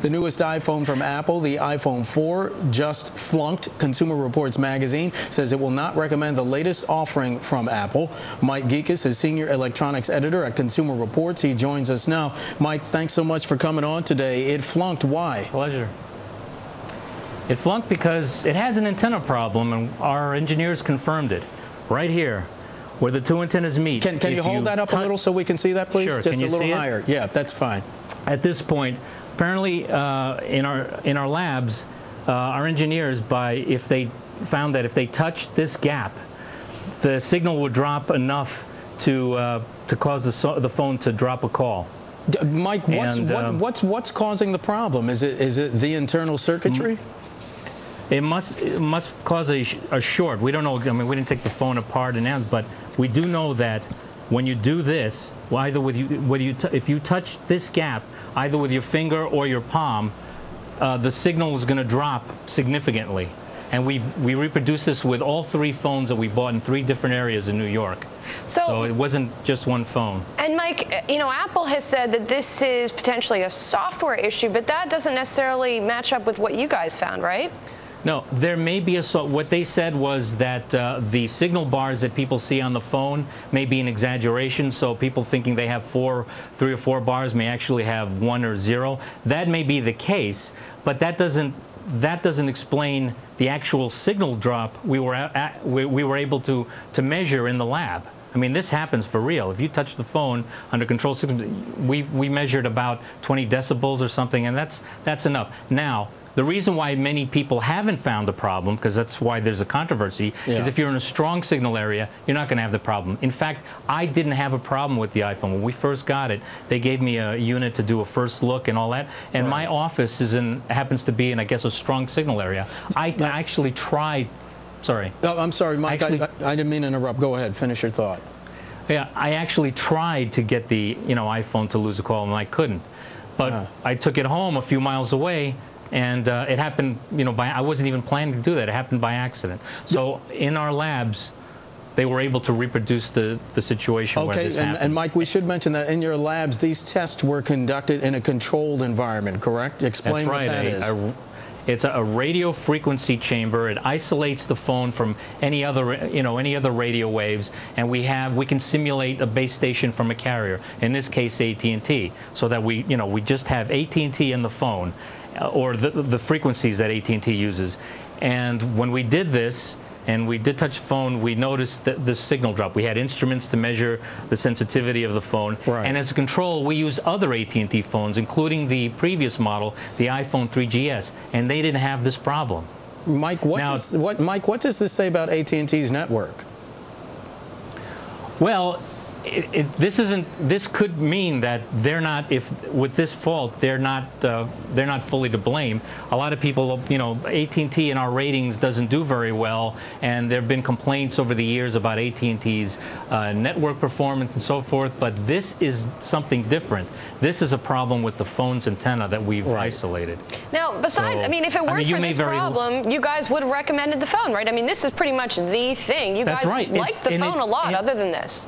The newest iPhone from Apple, the iPhone 4, just flunked. Consumer Reports magazine says it will not recommend the latest offering from Apple. Mike Gikas is senior electronics editor at Consumer Reports. He joins us now. Mike, thanks so much for coming on today. It flunked. Why? Pleasure. It flunked because it has an antenna problem, and our engineers confirmed it right here, where the two antennas meet. Can you hold that up a little so we can see that, please? Sure. Just a little higher. Yeah, that's fine. At this point, apparently, in our labs, our engineers, if they found that if they touched this gap, the signal would drop enough to cause the phone to drop a call. Mike, what's causing the problem? Is it the internal circuitry? It must cause a short. We don't know. I mean, we didn't take the phone apart and out, but we do know that when you do this, either if you touch this gap, either with your finger or your palm, the signal is going to drop significantly. And we reproduced this with all three phones that we bought in 3 different areas in New York. So it wasn't just one phone. And Mike, you know, Apple has said that this is potentially a software issue, but that doesn't necessarily match up with what you guys found, right? No, there may be what they said was that the signal bars that people see on the phone may be an exaggeration, so people thinking they have 3 or 4 bars may actually have 1 or 0. That may be the case, but that doesn't explain the actual signal drop we were able to measure in the lab. I mean, this happens for real. If you touch the phone under controlled system, we measured about 20 decibels or something, and that's enough. Now, the reason why many people haven't found the problem, because that's why there's a controversy, is if you're in a strong signal area, you're not going to have the problem. In fact, I didn't have a problem with the iPhone. When we first got it, they gave me a unit to do a first look and all that, and my office happens to be in, I guess, a strong signal area. I actually tried. Sorry. Oh, I'm sorry, Mike. I didn't mean to interrupt. Go ahead. Finish your thought. Yeah, I actually tried to get the iPhone to lose a call, and I couldn't. But I took it home a few miles away. And it happened, I wasn't even planning to do that. It happened by accident. So in our labs, they were able to reproduce the situation where this happened. And Mike, we should mention that in your labs, these tests were conducted in a controlled environment, correct? Explain what that is. It's a radio frequency chamber. It isolates the phone from any other radio waves, and we can simulate a base station from a carrier. In this case, AT&T, so that we just have AT&T in the phone, or the frequencies that AT&T uses. And when we did this, and we did touch the phone, we noticed that the signal drop. We had instruments to measure the sensitivity of the phone. Right. And as a control, we use other AT&T phones, including the previous model, the iPhone 3GS, and they didn't have this problem. Mike, what does this say about AT&T's network? Well, this could mean that they're not, with this fault, they're not fully to blame. A lot of people, AT&T in our ratings doesn't do very well, and there have been complaints over the years about AT&T's network performance and so forth, but this is something different. This is a problem with the phone's antenna that we've isolated. Now, besides, if it weren't for this problem, you guys would have recommended the phone, right? I mean, this is pretty much the thing. You guys liked the phone a lot other than this.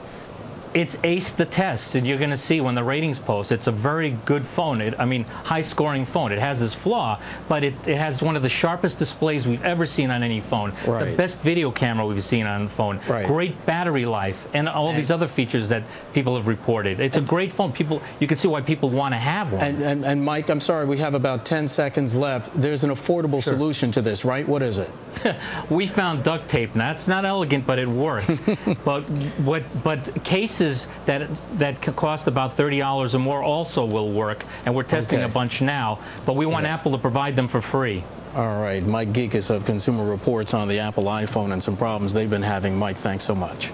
It's aced the test, and you're going to see when the ratings post. It's a very good phone. High-scoring phone. It has this flaw, but it has one of the sharpest displays we've ever seen on any phone. Right. The best video camera we've seen on the phone. Right. Great battery life, and all these other features that people have reported. It's a great phone. You can see why people want to have one. And Mike, I'm sorry, we have about 10 seconds left. There's an affordable solution to this, right? What is it? We found duct tape. Now, it's not elegant, but it works. but cases that can cost about $30 or more also will work, and we're testing a bunch now, but we want Apple to provide them for free. All right, Mike Gikas of Consumer Reports on the Apple iPhone and some problems they've been having. Mike, thanks so much.